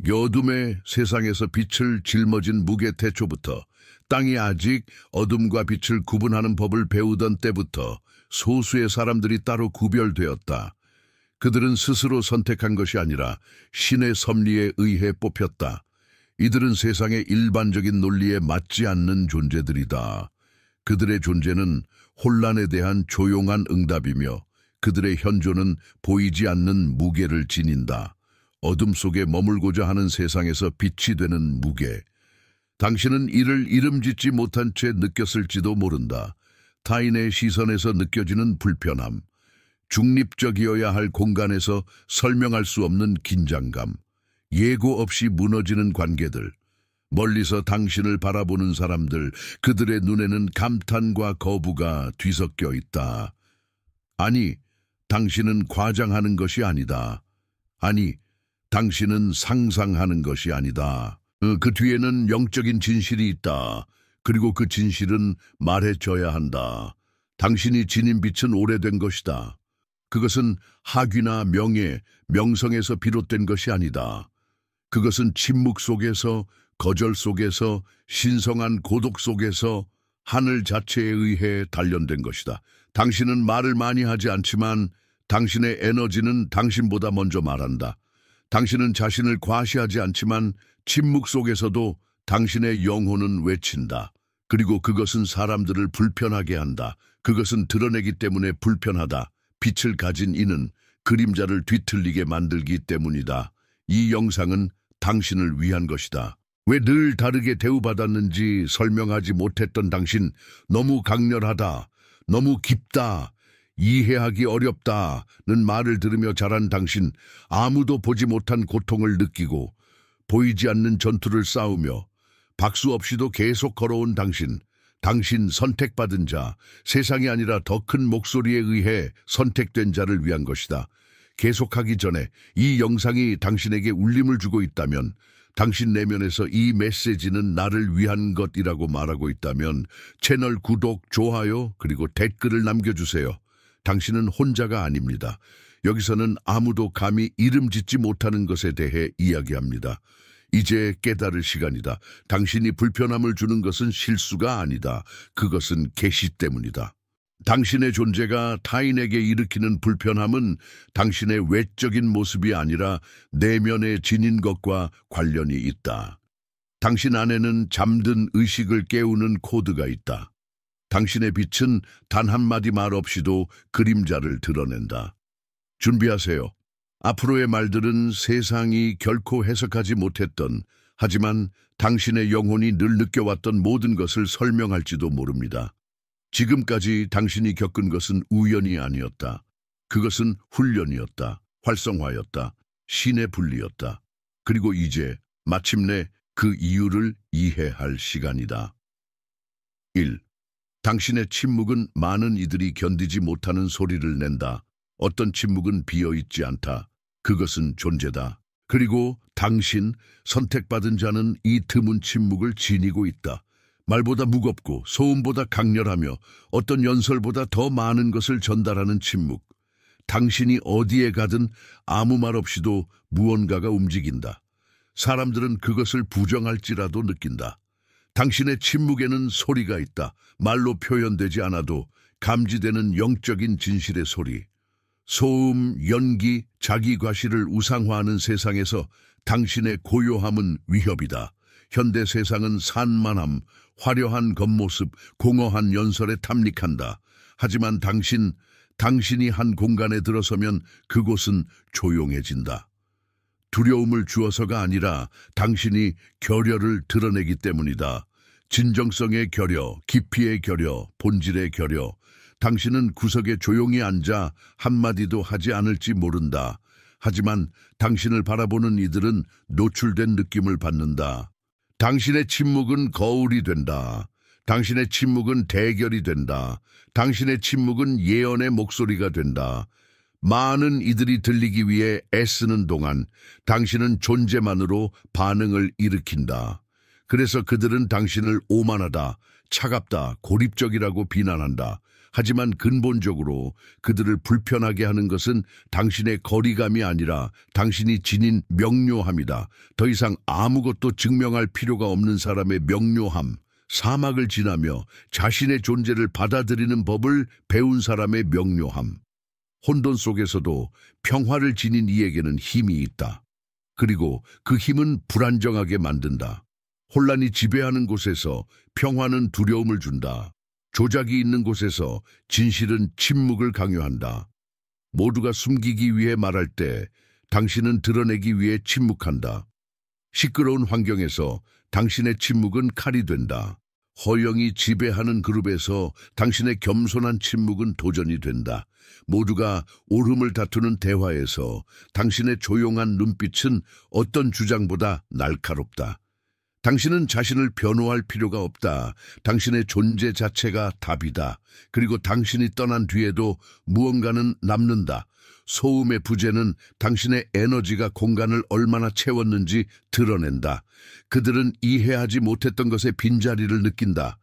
여둠의 세상에서 빛을 짊어진 무게 태초부터 땅이 아직 어둠과 빛을 구분하는 법을 배우던 때부터 소수의 사람들이 따로 구별되었다. 그들은 스스로 선택한 것이 아니라 신의 섭리에 의해 뽑혔다. 이들은 세상의 일반적인 논리에 맞지 않는 존재들이다. 그들의 존재는 혼란에 대한 조용한 응답이며 그들의 현존은 보이지 않는 무게를 지닌다. 어둠 속에 머물고자 하는 세상에서 빛이 되는 무게. 당신은 이를 이름짓지 못한 채 느꼈을지도 모른다. 타인의 시선에서 느껴지는 불편함, 중립적이어야 할 공간에서 설명할 수 없는 긴장감, 예고 없이 무너지는 관계들, 멀리서 당신을 바라보는 사람들, 그들의 눈에는 감탄과 거부가 뒤섞여 있다. 아니, 당신은 과장하는 것이 아니다. 아니, 당신은 상상하는 것이 아니다. 그 뒤에는 영적인 진실이 있다. 그리고 그 진실은 말해줘야 한다. 당신이 지닌 빛은 오래된 것이다. 그것은 학위나 명예, 명성에서 비롯된 것이 아니다. 그것은 침묵 속에서, 거절 속에서, 신성한 고독 속에서 하늘 자체에 의해 단련된 것이다. 당신은 말을 많이 하지 않지만 당신의 에너지는 당신보다 먼저 말한다. 당신은 자신을 과시하지 않지만 침묵 속에서도 당신의 영혼은 외친다. 그리고 그것은 사람들을 불편하게 한다. 그것은 드러내기 때문에 불편하다. 빛을 가진 이는 그림자를 뒤틀리게 만들기 때문이다. 이 영상은 당신을 위한 것이다. 왜 늘 다르게 대우받았는지 설명하지 못했던 당신, 너무 강렬하다, 너무 깊다, 이해하기 어렵다는 말을 들으며 자란 당신, 아무도 보지 못한 고통을 느끼고 보이지 않는 전투를 싸우며 박수 없이도 계속 걸어온 당신, 당신 선택받은 자, 세상이 아니라 더 큰 목소리에 의해 선택된 자를 위한 것이다. 계속하기 전에 이 영상이 당신에게 울림을 주고 있다면, 당신 내면에서 이 메시지는 나를 위한 것이라고 말하고 있다면 채널 구독, 좋아요, 그리고 댓글을 남겨주세요. 당신은 혼자가 아닙니다. 여기서는 아무도 감히 이름 짓지 못하는 것에 대해 이야기합니다. 이제 깨달을 시간이다. 당신이 불편함을 주는 것은 실수가 아니다. 그것은 계시 때문이다. 당신의 존재가 타인에게 일으키는 불편함은 당신의 외적인 모습이 아니라 내면에 지닌 것과 관련이 있다. 당신 안에는 잠든 의식을 깨우는 코드가 있다. 당신의 빛은 단 한마디 말 없이도 그림자를 드러낸다. 준비하세요. 앞으로의 말들은 세상이 결코 해석하지 못했던, 하지만 당신의 영혼이 늘 느껴왔던 모든 것을 설명할지도 모릅니다. 지금까지 당신이 겪은 것은 우연이 아니었다. 그것은 훈련이었다. 활성화였다. 신의 분리였다. 그리고 이제 마침내 그 이유를 이해할 시간이다. 1. 당신의 침묵은 많은 이들이 견디지 못하는 소리를 낸다. 어떤 침묵은 비어있지 않다. 그것은 존재다. 그리고 당신, 선택받은 자는 이 드문 침묵을 지니고 있다. 말보다 무겁고 소음보다 강렬하며 어떤 연설보다 더 많은 것을 전달하는 침묵. 당신이 어디에 가든 아무 말 없이도 무언가가 움직인다. 사람들은 그것을 부정할지라도 느낀다. 당신의 침묵에는 소리가 있다. 말로 표현되지 않아도 감지되는 영적인 진실의 소리. 소음, 연기, 자기 과시를 우상화하는 세상에서 당신의 고요함은 위협이다. 현대 세상은 산만함, 화려한 겉모습, 공허한 연설에 탐닉한다. 하지만 당신이 한 공간에 들어서면 그곳은 조용해진다. 두려움을 주어서가 아니라 당신이 결여를 드러내기 때문이다. 진정성의 결여, 깊이의 결여, 본질의 결여. 당신은 구석에 조용히 앉아 한마디도 하지 않을지 모른다. 하지만 당신을 바라보는 이들은 노출된 느낌을 받는다. 당신의 침묵은 거울이 된다. 당신의 침묵은 대결이 된다. 당신의 침묵은 예언의 목소리가 된다. 많은 이들이 들리기 위해 애쓰는 동안 당신은 존재만으로 반응을 일으킨다. 그래서 그들은 당신을 오만하다, 차갑다, 고립적이라고 비난한다. 하지만 근본적으로 그들을 불편하게 하는 것은 당신의 거리감이 아니라 당신이 지닌 명료함이다. 더 이상 아무것도 증명할 필요가 없는 사람의 명료함, 사막을 지나며 자신의 존재를 받아들이는 법을 배운 사람의 명료함. 혼돈 속에서도 평화를 지닌 이에게는 힘이 있다. 그리고 그 힘은 불안정하게 만든다. 혼란이 지배하는 곳에서 평화는 두려움을 준다. 조작이 있는 곳에서 진실은 침묵을 강요한다. 모두가 숨기기 위해 말할 때 당신은 드러내기 위해 침묵한다. 시끄러운 환경에서 당신의 침묵은 칼이 된다. 허영이 지배하는 그룹에서 당신의 겸손한 침묵은 도전이 된다. 모두가 옳음을 다투는 대화에서 당신의 조용한 눈빛은 어떤 주장보다 날카롭다. 당신은 자신을 변호할 필요가 없다. 당신의 존재 자체가 답이다. 그리고 당신이 떠난 뒤에도 무언가는 남는다. 소음의 부재는 당신의 에너지가 공간을 얼마나 채웠는지 드러낸다. 그들은 이해하지 못했던 것의 빈자리를 느낀다.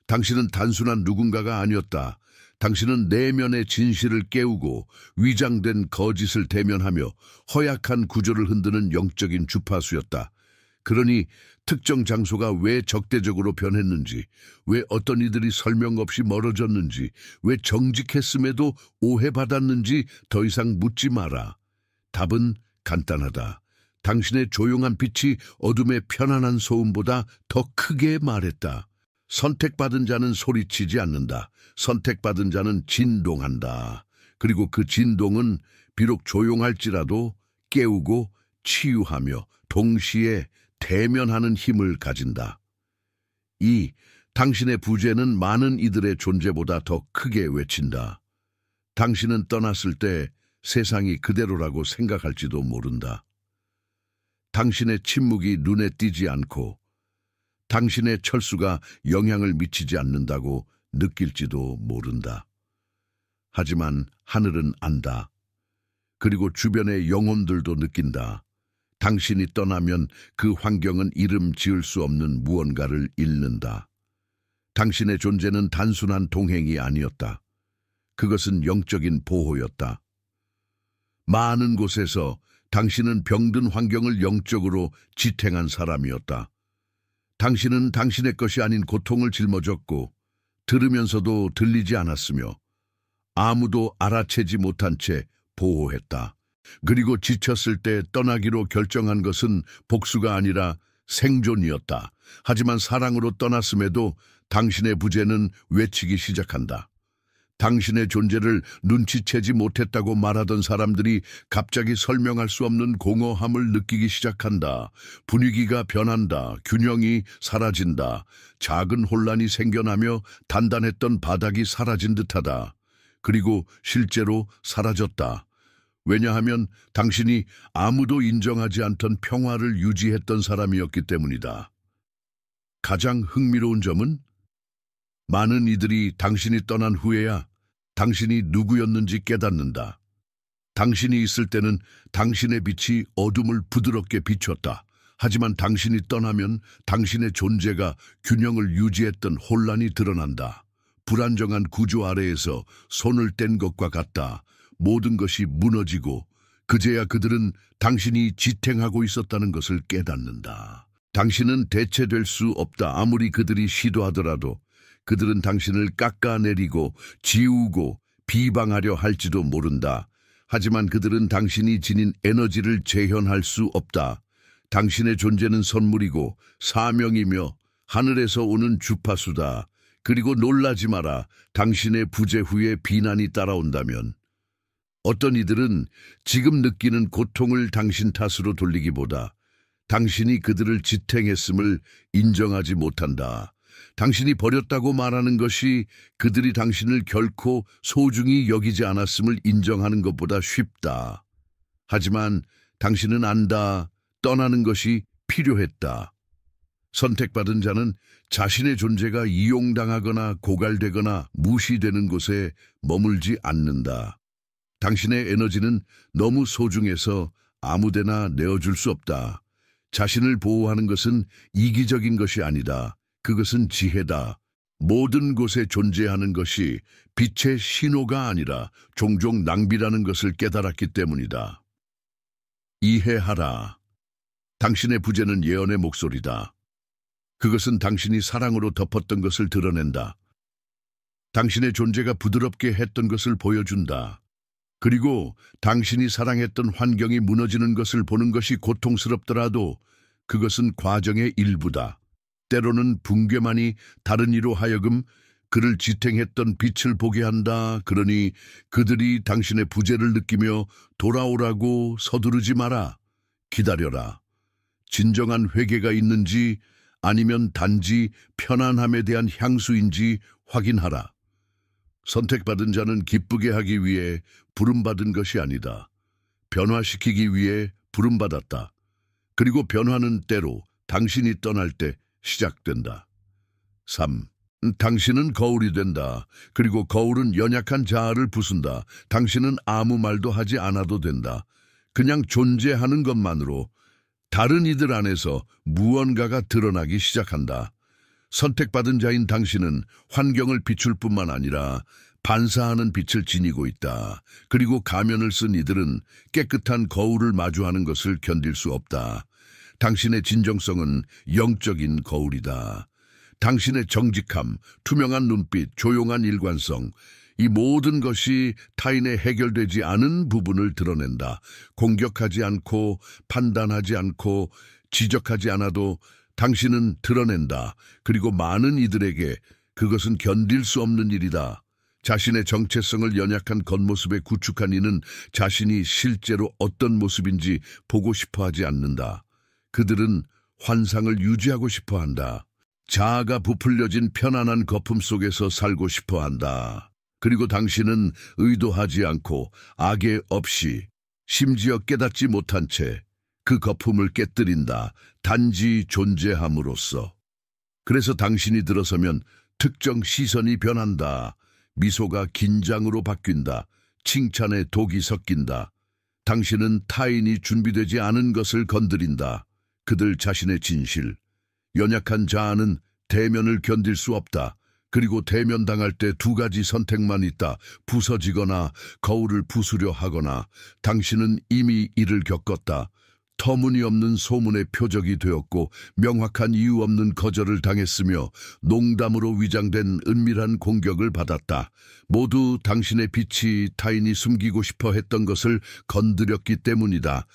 당신은 단순한 누군가가 아니었다. 당신은 내면의 진실을 깨우고 위장된 거짓을 대면하며 허약한 구조를 흔드는 영적인 주파수였다. 그러니 특정 장소가 왜 적대적으로 변했는지, 왜 어떤 이들이 설명 없이 멀어졌는지, 왜 정직했음에도 오해받았는지 더 이상 묻지 마라. 답은 간단하다. 당신의 조용한 빛이 어둠의 편안한 소음보다 더 크게 말했다. 선택받은 자는 소리치지 않는다. 선택받은 자는 진동한다. 그리고 그 진동은 비록 조용할지라도 깨우고 치유하며 동시에 대면하는 힘을 가진다. 당신의 부재는 많은 이들의 존재보다 더 크게 외친다. 당신은 떠났을 때 세상이 그대로라고 생각할지도 모른다. 당신의 침묵이 눈에 띄지 않고 당신의 철수가 영향을 미치지 않는다고 느낄지도 모른다. 하지만 하늘은 안다. 그리고 주변의 영혼들도 느낀다. 당신이 떠나면 그 환경은 이름 지을 수 없는 무언가를 잃는다. 당신의 존재는 단순한 동행이 아니었다. 그것은 영적인 보호였다. 많은 곳에서 당신은 병든 환경을 영적으로 지탱한 사람이었다. 당신은 당신의 것이 아닌 고통을 짊어졌고 들으면서도 들리지 않았으며 아무도 알아채지 못한 채 보호했다. 그리고 지쳤을 때 떠나기로 결정한 것은 복수가 아니라 생존이었다. 하지만 사랑으로 떠났음에도 당신의 부재는 외치기 시작한다. 당신의 존재를 눈치채지 못했다고 말하던 사람들이 갑자기 설명할 수 없는 공허함을 느끼기 시작한다. 분위기가 변한다. 균형이 사라진다. 작은 혼란이 생겨나며 단단했던 바닥이 사라진 듯하다. 그리고 실제로 사라졌다. 왜냐하면 당신이 아무도 인정하지 않던 평화를 유지했던 사람이었기 때문이다. 가장 흥미로운 점은 많은 이들이 당신이 떠난 후에야 당신이 누구였는지 깨닫는다. 당신이 있을 때는 당신의 빛이 어둠을 부드럽게 비췄다. 하지만 당신이 떠나면 당신의 존재가 균형을 유지했던 혼란이 드러난다. 불안정한 구조 아래에서 손을 뗀 것과 같다. 모든 것이 무너지고 그제야 그들은 당신이 지탱하고 있었다는 것을 깨닫는다. 당신은 대체될 수 없다. 아무리 그들이 시도하더라도 그들은 당신을 깎아내리고 지우고 비방하려 할지도 모른다. 하지만 그들은 당신이 지닌 에너지를 재현할 수 없다. 당신의 존재는 선물이고 사명이며 하늘에서 오는 주파수다. 그리고 놀라지 마라. 당신의 부재 후에 비난이 따라온다면 어떤 이들은 지금 느끼는 고통을 당신 탓으로 돌리기보다 당신이 그들을 지탱했음을 인정하지 못한다. 당신이 버렸다고 말하는 것이 그들이 당신을 결코 소중히 여기지 않았음을 인정하는 것보다 쉽다. 하지만 당신은 안다. 떠나는 것이 필요했다. 선택받은 자는 자신의 존재가 이용당하거나 고갈되거나 무시되는 곳에 머물지 않는다. 당신의 에너지는 너무 소중해서 아무데나 내어줄 수 없다. 자신을 보호하는 것은 이기적인 것이 아니다. 그것은 지혜다. 모든 곳에 존재하는 것이 빛의 신호가 아니라 종종 낭비라는 것을 깨달았기 때문이다. 이해하라. 당신의 부재는 예언의 목소리다. 그것은 당신이 사랑으로 덮었던 것을 드러낸다. 당신의 존재가 부드럽게 했던 것을 보여준다. 그리고 당신이 사랑했던 환경이 무너지는 것을 보는 것이 고통스럽더라도 그것은 과정의 일부다. 때로는 붕괴만이 다른 이로 하여금 그를 지탱했던 빛을 보게 한다. 그러니 그들이 당신의 부재를 느끼며 돌아오라고 서두르지 마라. 기다려라. 진정한 회개가 있는지 아니면 단지 편안함에 대한 향수인지 확인하라. 선택받은 자는 기쁘게 하기 위해 부름받은 것이 아니다. 변화시키기 위해 부름받았다. 그리고 변화는 때로 당신이 떠날 때 시작된다. 3. 당신은 거울이 된다. 그리고 거울은 연약한 자아를 부순다. 당신은 아무 말도 하지 않아도 된다. 그냥 존재하는 것만으로 다른 이들 안에서 무언가가 드러나기 시작한다. 선택받은 자인 당신은 환경을 비출 뿐만 아니라 반사하는 빛을 지니고 있다. 그리고 가면을 쓴 이들은 깨끗한 거울을 마주하는 것을 견딜 수 없다. 당신의 진정성은 영적인 거울이다. 당신의 정직함, 투명한 눈빛, 조용한 일관성, 이 모든 것이 타인의 해결되지 않은 부분을 드러낸다. 공격하지 않고 판단하지 않고 지적하지 않아도 당신은 드러낸다. 그리고 많은 이들에게 그것은 견딜 수 없는 일이다. 자신의 정체성을 연약한 겉모습에 구축한 이는 자신이 실제로 어떤 모습인지 보고 싶어 하지 않는다. 그들은 환상을 유지하고 싶어 한다. 자아가 부풀려진 편안한 거품 속에서 살고 싶어 한다. 그리고 당신은 의도하지 않고 악의 없이 심지어 깨닫지 못한 채 그 거품을 깨뜨린다. 단지 존재함으로써. 그래서 당신이 들어서면 특정 시선이 변한다. 미소가 긴장으로 바뀐다. 칭찬에 독이 섞인다. 당신은 타인이 준비되지 않은 것을 건드린다. 그들 자신의 진실. 연약한 자아는 대면을 견딜 수 없다. 그리고 대면당할 때 두 가지 선택만 있다. 부서지거나 거울을 부수려 하거나. 당신은 이미 이를 겪었다. 터무니없는 소문의 표적이 되었고 명확한 이유 없는 거절을 당했으며 농담으로 위장된 은밀한 공격을 받았다. 모두 당신의 빛이 타인이 숨기고 싶어 했던 것을 건드렸기 때문이다.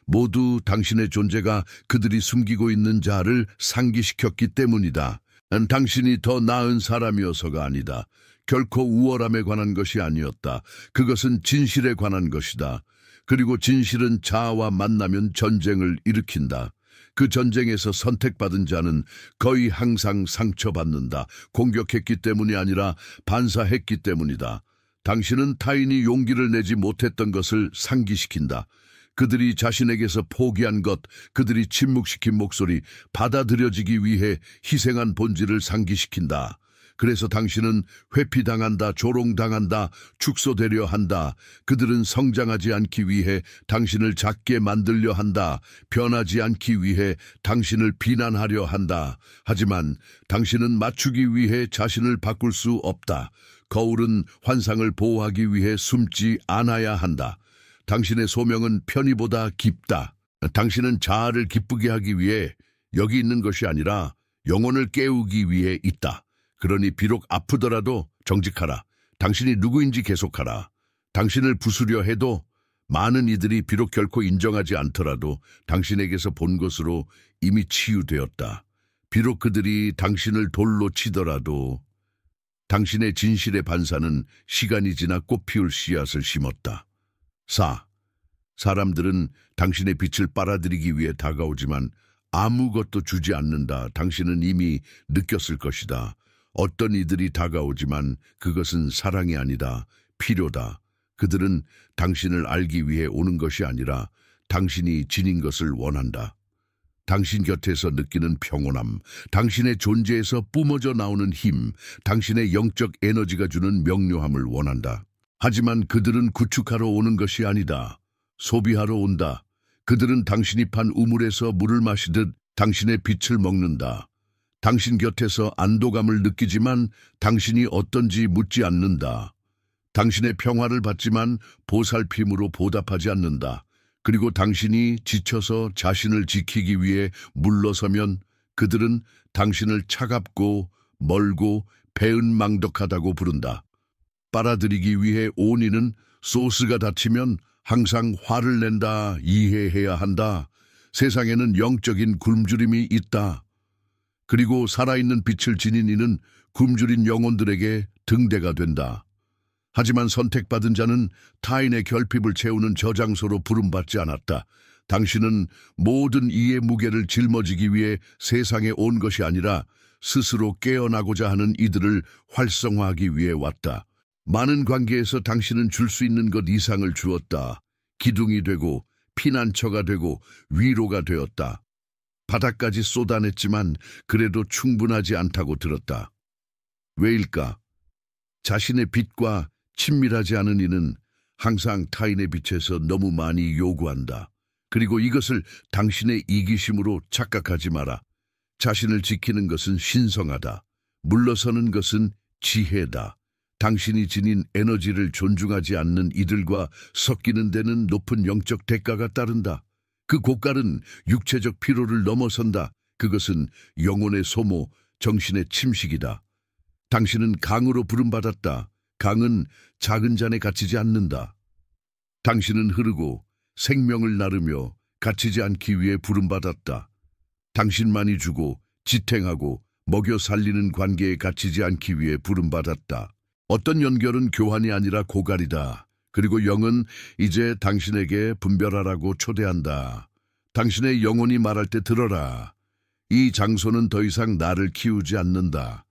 모두 당신의 존재가 그들이 숨기고 있는 자를 상기시켰기 때문이다. 당신이 더 나은 사람이어서가 아니다. 결코 우월함에 관한 것이 아니었다. 그것은 진실에 관한 것이다. 그리고 진실은 자아와 만나면 전쟁을 일으킨다. 그 전쟁에서 선택받은 자는 거의 항상 상처받는다. 공격했기 때문이 아니라 반사했기 때문이다. 당신은 타인이 용기를 내지 못했던 것을 상기시킨다. 그들이 자신에게서 포기한 것, 그들이 침묵시킨 목소리, 받아들여지기 위해 희생한 본질을 상기시킨다. 그래서 당신은 회피당한다, 조롱당한다, 축소되려 한다. 그들은 성장하지 않기 위해 당신을 작게 만들려 한다. 변하지 않기 위해 당신을 비난하려 한다. 하지만 당신은 맞추기 위해 자신을 바꿀 수 없다. 거울은 환상을 보호하기 위해 숨지 않아야 한다. 당신의 소명은 편의보다 깊다. 당신은 자아를 기쁘게 하기 위해 여기 있는 것이 아니라 영혼을 깨우기 위해 있다. 그러니 비록 아프더라도 정직하라. 당신이 누구인지 계속하라. 당신을 부수려 해도 많은 이들이 비록 결코 인정하지 않더라도 당신에게서 본 것으로 이미 치유되었다. 비록 그들이 당신을 돌로 치더라도 당신의 진실의 반사는 시간이 지나 꽃피울 씨앗을 심었다. 4. 사람들은 당신의 빛을 빨아들이기 위해 다가오지만 아무것도 주지 않는다. 당신은 이미 느꼈을 것이다. 어떤 이들이 다가오지만 그것은 사랑이 아니다. 필요다. 그들은 당신을 알기 위해 오는 것이 아니라 당신이 지닌 것을 원한다. 당신 곁에서 느끼는 평온함, 당신의 존재에서 뿜어져 나오는 힘, 당신의 영적 에너지가 주는 명료함을 원한다. 하지만 그들은 구축하러 오는 것이 아니다. 소비하러 온다. 그들은 당신이 판 우물에서 물을 마시듯 당신의 빛을 먹는다. 당신 곁에서 안도감을 느끼지만 당신이 어떤지 묻지 않는다. 당신의 평화를 받지만 보살핌으로 보답하지 않는다. 그리고 당신이 지쳐서 자신을 지키기 위해 물러서면 그들은 당신을 차갑고 멀고 배은망덕하다고 부른다. 빨아들이기 위해 온 이는 소스가 닫히면 항상 화를 낸다. 이해해야 한다. 세상에는 영적인 굶주림이 있다. 그리고 살아있는 빛을 지닌 이는 굶주린 영혼들에게 등대가 된다. 하지만 선택받은 자는 타인의 결핍을 채우는 저장소로 부름받지 않았다. 당신은 모든 이의 무게를 짊어지기 위해 세상에 온 것이 아니라 스스로 깨어나고자 하는 이들을 활성화하기 위해 왔다. 많은 관계에서 당신은 줄 수 있는 것 이상을 주었다. 기둥이 되고 피난처가 되고 위로가 되었다. 바닥까지 쏟아냈지만 그래도 충분하지 않다고 들었다. 왜일까? 자신의 빛과 친밀하지 않은 이는 항상 타인의 빛에서 너무 많이 요구한다. 그리고 이것을 당신의 이기심으로 착각하지 마라. 자신을 지키는 것은 신성하다. 물러서는 것은 지혜다. 당신이 지닌 에너지를 존중하지 않는 이들과 섞이는 데는 높은 영적 대가가 따른다. 그 고가는 육체적 피로를 넘어선다. 그것은 영혼의 소모, 정신의 침식이다. 당신은 강으로 부름받았다. 강은 작은 잔에 갇히지 않는다. 당신은 흐르고 생명을 나르며 갇히지 않기 위해 부름받았다. 당신만이 주고 지탱하고 먹여 살리는 관계에 갇히지 않기 위해 부름받았다. 어떤 연결은 교환이 아니라 고갈이다. 그리고 영은 이제 당신에게 분별하라고 초대한다. 당신의 영혼이 말할 때 들어라. 이 장소는 더 이상 나를 키우지 않는다.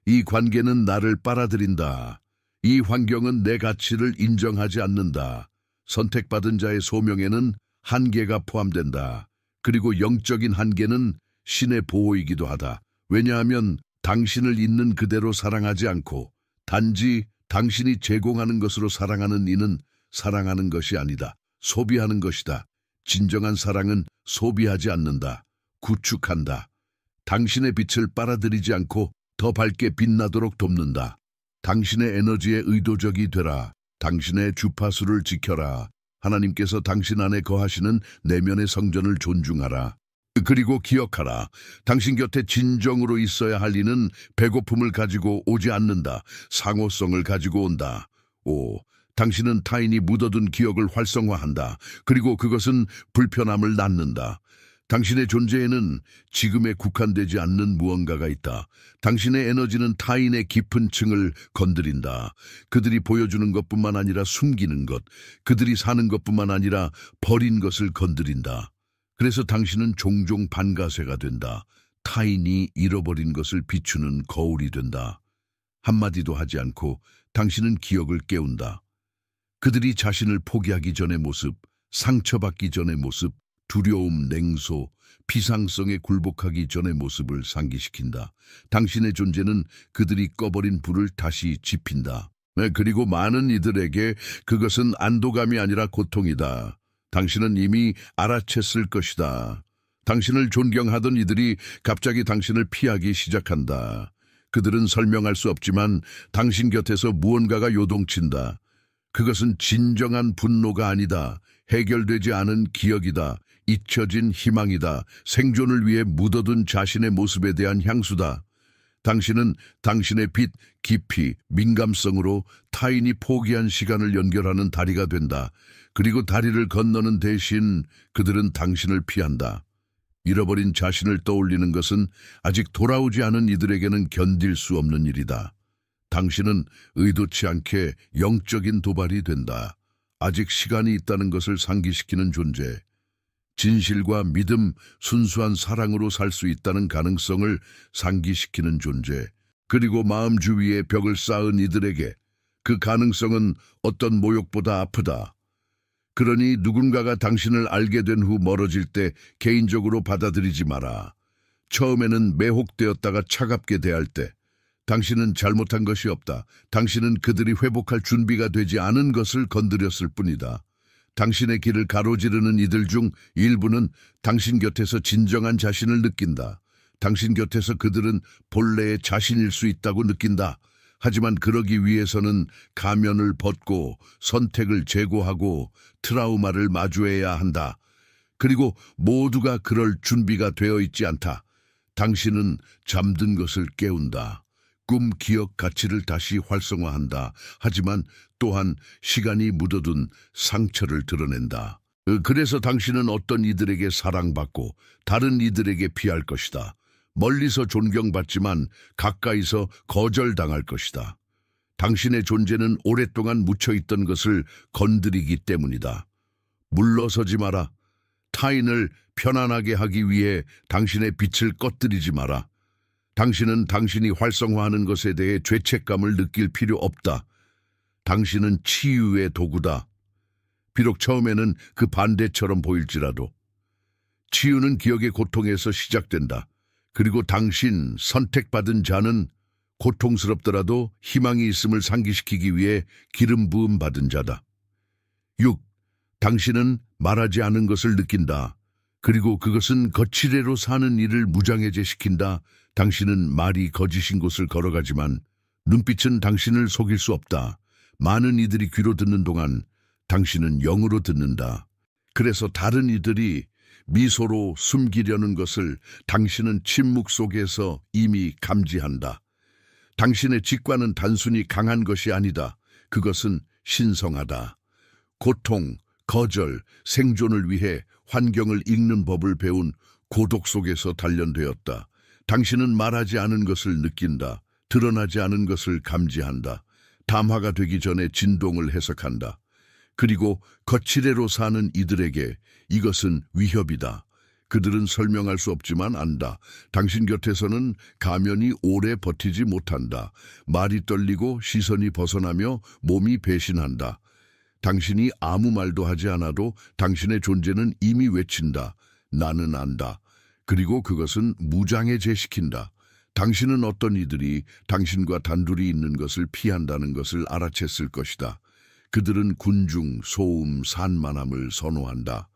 이 관계는 나를 빨아들인다. 이 환경은 내 가치를 인정하지 않는다. 선택받은 자의 소명에는 한계가 포함된다. 그리고 영적인 한계는 신의 보호이기도 하다. 왜냐하면 당신을 있는 그대로 사랑하지 않고 단지 당신이 제공하는 것으로 사랑하는 이는 사랑하는 것이 아니다. 소비하는 것이다. 진정한 사랑은 소비하지 않는다. 구축한다. 당신의 빛을 빨아들이지 않고 더 밝게 빛나도록 돕는다. 당신의 에너지에 의도적이 되라. 당신의 주파수를 지켜라. 하나님께서 당신 안에 거하시는 내면의 성전을 존중하라. 그리고 기억하라. 당신 곁에 진정으로 있어야 할 이는 배고픔을 가지고 오지 않는다. 상호성을 가지고 온다. 당신은 타인이 묻어둔 기억을 활성화한다. 그리고 그것은 불편함을 낳는다. 당신의 존재에는 지금에 국한되지 않는 무언가가 있다. 당신의 에너지는 타인의 깊은 층을 건드린다. 그들이 보여주는 것뿐만 아니라 숨기는 것, 그들이 사는 것뿐만 아니라 버린 것을 건드린다. 그래서 당신은 종종 반가쇠가 된다. 타인이 잃어버린 것을 비추는 거울이 된다. 한마디도 하지 않고 당신은 기억을 깨운다. 그들이 자신을 포기하기 전의 모습, 상처받기 전의 모습, 두려움, 냉소, 비상성에 굴복하기 전의 모습을 상기시킨다. 당신의 존재는 그들이 꺼버린 불을 다시 지핀다. 그리고 많은 이들에게 그것은 안도감이 아니라 고통이다. 당신은 이미 알아챘을 것이다. 당신을 존경하던 이들이 갑자기 당신을 피하기 시작한다. 그들은 설명할 수 없지만 당신 곁에서 무언가가 요동친다. 그것은 진정한 분노가 아니다. 해결되지 않은 기억이다. 잊혀진 희망이다. 생존을 위해 묻어둔 자신의 모습에 대한 향수다. 당신은 당신의 빛, 깊이, 민감성으로 타인이 포기한 시간을 연결하는 다리가 된다. 그리고 다리를 건너는 대신 그들은 당신을 피한다. 잃어버린 자신을 떠올리는 것은 아직 돌아오지 않은 이들에게는 견딜 수 없는 일이다. 당신은 의도치 않게 영적인 도발이 된다. 아직 시간이 있다는 것을 상기시키는 존재. 진실과 믿음, 순수한 사랑으로 살 수 있다는 가능성을 상기시키는 존재. 그리고 마음 주위에 벽을 쌓은 이들에게 그 가능성은 어떤 모욕보다 아프다. 그러니 누군가가 당신을 알게 된 후 멀어질 때 개인적으로 받아들이지 마라. 처음에는 매혹되었다가 차갑게 대할 때 당신은 잘못한 것이 없다. 당신은 그들이 회복할 준비가 되지 않은 것을 건드렸을 뿐이다. 당신의 길을 가로지르는 이들 중 일부는 당신 곁에서 진정한 자신을 느낀다. 당신 곁에서 그들은 본래의 자신일 수 있다고 느낀다. 하지만 그러기 위해서는 가면을 벗고 선택을 제고하고 트라우마를 마주해야 한다. 그리고 모두가 그럴 준비가 되어 있지 않다. 당신은 잠든 것을 깨운다. 꿈, 기억, 가치를 다시 활성화한다. 하지만 또한 시간이 묻어둔 상처를 드러낸다. 그래서 당신은 어떤 이들에게 사랑받고 다른 이들에게 피할 것이다. 멀리서 존경받지만 가까이서 거절당할 것이다. 당신의 존재는 오랫동안 묻혀있던 것을 건드리기 때문이다. 물러서지 마라. 타인을 편안하게 하기 위해 당신의 빛을 꺼뜨리지 마라. 당신은 당신이 활성화하는 것에 대해 죄책감을 느낄 필요 없다. 당신은 치유의 도구다. 비록 처음에는 그 반대처럼 보일지라도. 치유는 기억의 고통에서 시작된다. 그리고 당신, 선택받은 자는 고통스럽더라도 희망이 있음을 상기시키기 위해 기름 부음 받은 자다. 6. 당신은 말하지 않은 것을 느낀다. 그리고 그것은 거칠애로 사는 일을 무장해제시킨다. 당신은 말이 거짓인 곳을 걸어가지만 눈빛은 당신을 속일 수 없다. 많은 이들이 귀로 듣는 동안 당신은 영으로 듣는다. 그래서 다른 이들이 미소로 숨기려는 것을 당신은 침묵 속에서 이미 감지한다. 당신의 직관은 단순히 강한 것이 아니다. 그것은 신성하다. 고통, 거절, 생존을 위해 환경을 읽는 법을 배운 고독 속에서 단련되었다. 당신은 말하지 않은 것을 느낀다. 드러나지 않은 것을 감지한다. 담화가 되기 전에 진동을 해석한다. 그리고 거칠애로 사는 이들에게 이것은 위협이다. 그들은 설명할 수 없지만 안다. 당신 곁에서는 가면이 오래 버티지 못한다. 말이 떨리고 시선이 벗어나며 몸이 배신한다. 당신이 아무 말도 하지 않아도 당신의 존재는 이미 외친다. 나는 안다. 그리고 그것은 무장해제시킨다. 당신은 어떤 이들이 당신과 단둘이 있는 것을 피한다는 것을 알아챘을 것이다. 그들은 군중, 소음, 산만함을 선호한다.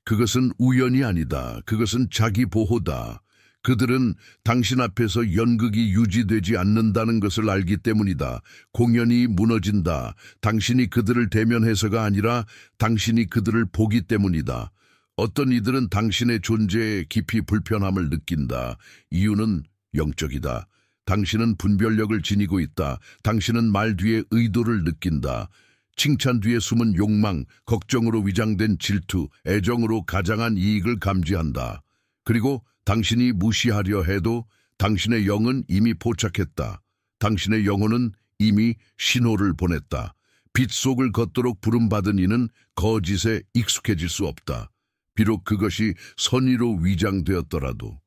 그것은 우연이 아니다. 그것은 자기 보호다. 그들은 당신 앞에서 연극이 유지되지 않는다는 것을 알기 때문이다. 공연이 무너진다. 당신이 그들을 대면해서가 아니라 당신이 그들을 보기 때문이다. 어떤 이들은 당신의 존재에 깊이 불편함을 느낀다. 이유는 영적이다. 당신은 분별력을 지니고 있다. 당신은 말 뒤에 의도를 느낀다. 칭찬 뒤에 숨은 욕망, 걱정으로 위장된 질투, 애정으로 가장한 이익을 감지한다. 그리고 당신이 무시하려 해도 당신의 영은 이미 포착했다. 당신의 영혼은 이미 신호를 보냈다. 빛 속을 걷도록 부름받은 이는 거짓에 익숙해질 수 없다. 비록 그것이 선의로 위장되었더라도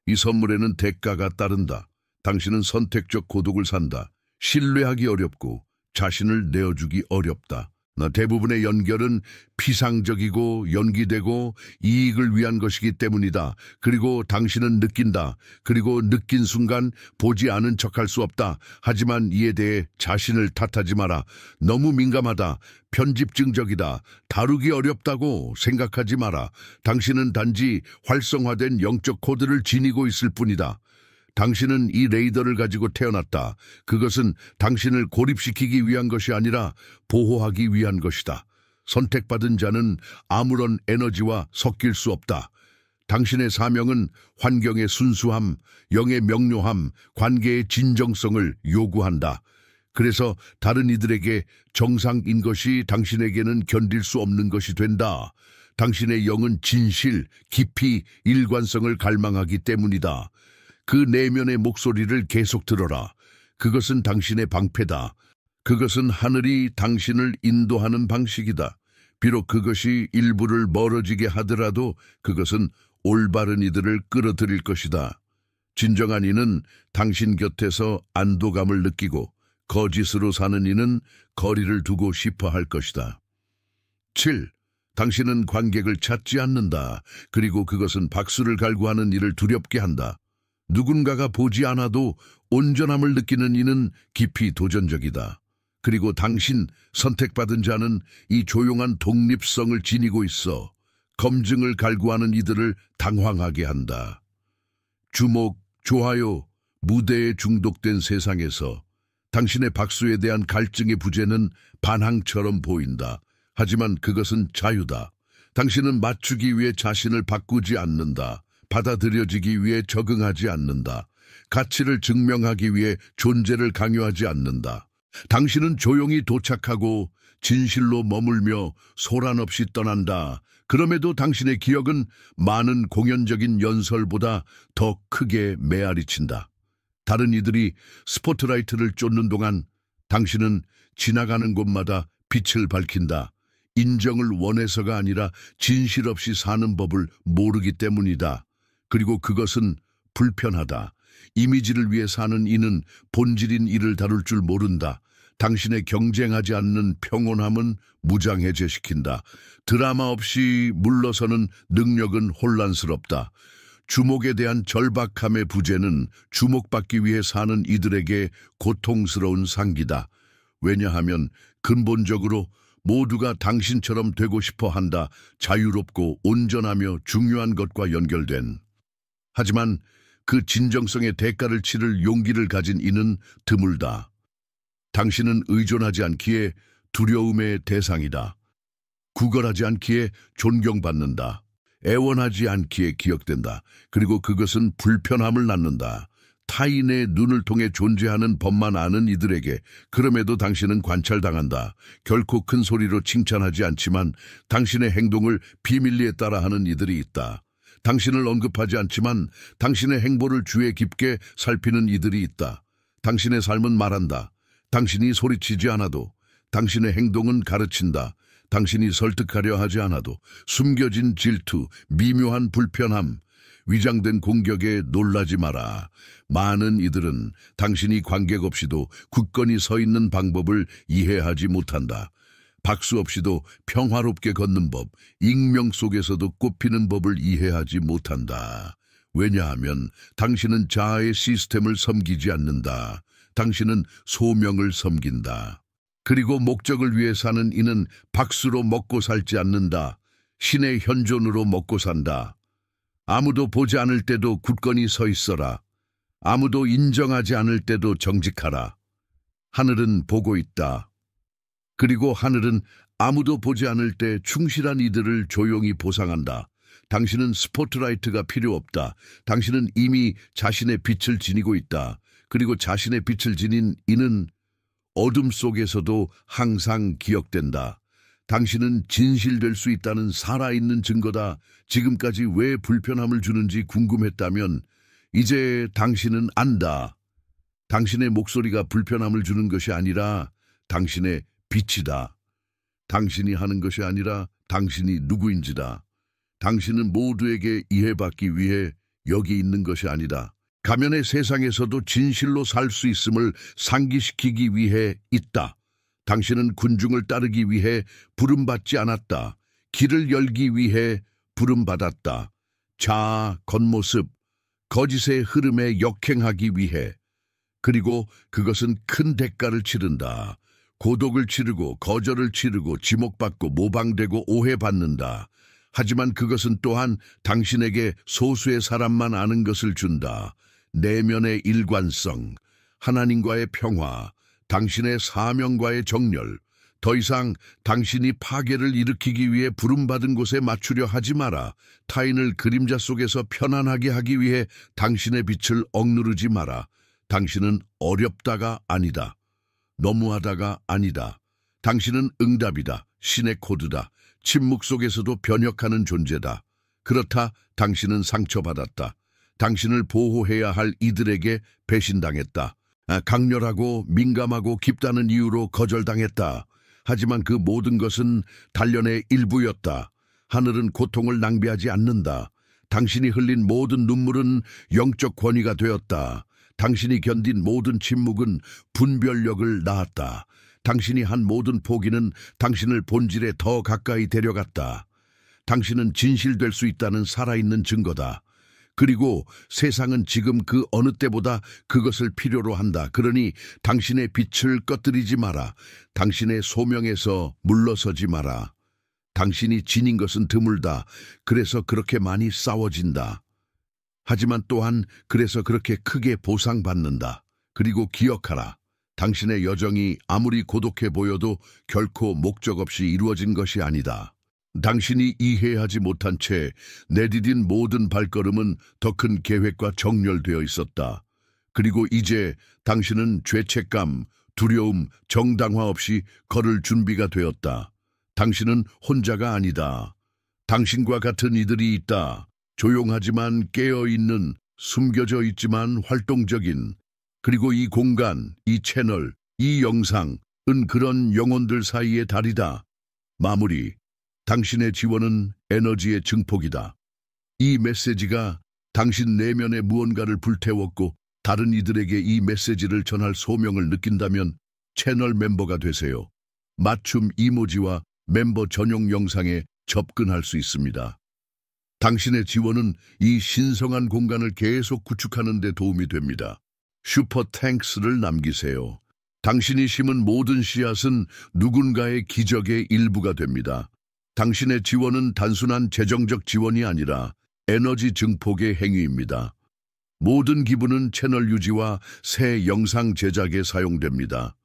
이 선물에는 대가가 따른다. 당신은 선택적 고독을 산다. 신뢰하기 어렵고 자신을 내어주기 어렵다. 대부분의 연결은 피상적이고 연기되고 이익을 위한 것이기 때문이다. 그리고 당신은 느낀다. 그리고 느낀 순간 보지 않은 척할 수 없다. 하지만 이에 대해 자신을 탓하지 마라. 너무 민감하다. 편집증적이다. 다루기 어렵다고 생각하지 마라. 당신은 단지 활성화된 영적 코드를 지니고 있을 뿐이다. 당신은 이 레이더를 가지고 태어났다. 그것은 당신을 고립시키기 위한 것이 아니라 보호하기 위한 것이다. 선택받은 자는 아무런 에너지와 섞일 수 없다. 당신의 사명은 환경의 순수함, 영의 명료함, 관계의 진정성을 요구한다. 그래서 다른 이들에게 정상인 것이 당신에게는 견딜 수 없는 것이 된다. 당신의 영은 진실, 깊이, 일관성을 갈망하기 때문이다. 그 내면의 목소리를 계속 들어라. 그것은 당신의 방패다. 그것은 하늘이 당신을 인도하는 방식이다. 비록 그것이 일부를 멀어지게 하더라도 그것은 올바른 이들을 끌어들일 것이다. 진정한 이는 당신 곁에서 안도감을 느끼고 거짓으로 사는 이는 거리를 두고 싶어 할 것이다. 7. 당신은 관객을 찾지 않는다. 그리고 그것은 박수를 갈구하는 이를 두렵게 한다. 누군가가 보지 않아도 온전함을 느끼는 이는 깊이 도전적이다. 그리고 당신, 선택받은 자는 이 조용한 독립성을 지니고 있어 검증을 갈구하는 이들을 당황하게 한다. 주목, 좋아요, 무대에 중독된 세상에서 당신의 박수에 대한 갈증의 부재는 반항처럼 보인다. 하지만 그것은 자유다. 당신은 맞추기 위해 자신을 바꾸지 않는다. 받아들여지기 위해 적응하지 않는다. 가치를 증명하기 위해 존재를 강요하지 않는다. 당신은 조용히 도착하고 진실로 머물며 소란 없이 떠난다. 그럼에도 당신의 기억은 많은 공연적인 연설보다 더 크게 메아리친다. 다른 이들이 스포트라이트를 쫓는 동안 당신은 지나가는 곳마다 빛을 밝힌다. 인정을 원해서가 아니라 진실 없이 사는 법을 모르기 때문이다. 그리고 그것은 불편하다. 이미지를 위해 사는 이는 본질인 이를 다룰 줄 모른다. 당신의 경쟁하지 않는 평온함은 무장해제시킨다. 드라마 없이 물러서는 능력은 혼란스럽다. 주목에 대한 절박함의 부재는 주목받기 위해 사는 이들에게 고통스러운 상기다. 왜냐하면 근본적으로 모두가 당신처럼 되고 싶어 한다. 자유롭고 온전하며 중요한 것과 연결된. 하지만 그 진정성의 대가를 치를 용기를 가진 이는 드물다. 당신은 의존하지 않기에 두려움의 대상이다. 구걸하지 않기에 존경받는다. 애원하지 않기에 기억된다. 그리고 그것은 불편함을 낳는다. 타인의 눈을 통해 존재하는 법만 아는 이들에게 그럼에도 당신은 관찰당한다. 결코 큰 소리로 칭찬하지 않지만 당신의 행동을 비밀리에 따라하는 이들이 있다. 당신을 언급하지 않지만 당신의 행보를 주의 깊게 살피는 이들이 있다. 당신의 삶은 말한다. 당신이 소리치지 않아도 당신의 행동은 가르친다. 당신이 설득하려 하지 않아도 숨겨진 질투, 미묘한 불편함, 위장된 공격에 놀라지 마라. 많은 이들은 당신이 관객 없이도 굳건히 서 있는 방법을 이해하지 못한다. 박수 없이도 평화롭게 걷는 법, 익명 속에서도 꽃피는 법을 이해하지 못한다. 왜냐하면 당신은 자아의 시스템을 섬기지 않는다. 당신은 소명을 섬긴다. 그리고 목적을 위해 사는 이는 박수로 먹고 살지 않는다. 신의 현존으로 먹고 산다. 아무도 보지 않을 때도 굳건히 서 있어라. 아무도 인정하지 않을 때도 정직하라. 하늘은 보고 있다. 그리고 하늘은 아무도 보지 않을 때 충실한 이들을 조용히 보상한다. 당신은 스포트라이트가 필요 없다. 당신은 이미 자신의 빛을 지니고 있다. 그리고 자신의 빛을 지닌 이는 어둠 속에서도 항상 기억된다. 당신은 진실될 수 있다는 살아있는 증거다. 지금까지 왜 불편함을 주는지 궁금했다면 이제 당신은 안다. 당신의 목소리가 불편함을 주는 것이 아니라 당신의 빛이다. 당신이 하는 것이 아니라 당신이 누구인지다. 당신은 모두에게 이해받기 위해 여기 있는 것이 아니다. 가면의 세상에서도 진실로 살 수 있음을 상기시키기 위해 있다. 당신은 군중을 따르기 위해 부름받지 않았다. 길을 열기 위해 부름받았다. 자아, 겉모습, 거짓의 흐름에 역행하기 위해. 그리고 그것은 큰 대가를 치른다. 고독을 치르고 거절을 치르고 지목받고 모방되고 오해받는다. 하지만 그것은 또한 당신에게 소수의 사람만 아는 것을 준다. 내면의 일관성, 하나님과의 평화, 당신의 사명과의 정렬. 더 이상 당신이 파괴를 일으키기 위해 부름받은 곳에 맞추려 하지 마라. 타인을 그림자 속에서 편안하게 하기 위해 당신의 빛을 억누르지 마라. 당신은 어렵다가 아니다. 너무하다가 아니다. 당신은 응답이다. 신의 코드다. 침묵 속에서도 변혁하는 존재다. 그렇다. 당신은 상처받았다. 당신을 보호해야 할 이들에게 배신당했다. 강렬하고 민감하고 깊다는 이유로 거절당했다. 하지만 그 모든 것은 단련의 일부였다. 하늘은 고통을 낭비하지 않는다. 당신이 흘린 모든 눈물은 영적 권위가 되었다. 당신이 견딘 모든 침묵은 분별력을 낳았다. 당신이 한 모든 포기는 당신을 본질에 더 가까이 데려갔다. 당신은 진실될 수 있다는 살아있는 증거다. 그리고 세상은 지금 그 어느 때보다 그것을 필요로 한다. 그러니 당신의 빛을 꺼뜨리지 마라. 당신의 소명에서 물러서지 마라. 당신이 지닌 것은 드물다. 그래서 그렇게 많이 싸워진다. 하지만 또한 그래서 그렇게 크게 보상받는다. 그리고 기억하라. 당신의 여정이 아무리 고독해 보여도 결코 목적 없이 이루어진 것이 아니다. 당신이 이해하지 못한 채 내디딘 모든 발걸음은 더 큰 계획과 정렬되어 있었다. 그리고 이제 당신은 죄책감, 두려움, 정당화 없이 걸을 준비가 되었다. 당신은 혼자가 아니다. 당신과 같은 이들이 있다. 조용하지만 깨어있는, 숨겨져 있지만 활동적인, 그리고 이 공간, 이 채널, 이 영상은 그런 영혼들 사이의 달이다. 마무리. 당신의 지원은 에너지의 증폭이다. 이 메시지가 당신 내면의 무언가를 불태웠고 다른 이들에게 이 메시지를 전할 소명을 느낀다면 채널 멤버가 되세요. 맞춤 이모지와 멤버 전용 영상에 접근할 수 있습니다. 당신의 지원은 이 신성한 공간을 계속 구축하는 데 도움이 됩니다. 슈퍼 탱크스를 남기세요. 당신이 심은 모든 씨앗은 누군가의 기적의 일부가 됩니다. 당신의 지원은 단순한 재정적 지원이 아니라 에너지 증폭의 행위입니다. 모든 기부는 채널 유지와 새 영상 제작에 사용됩니다.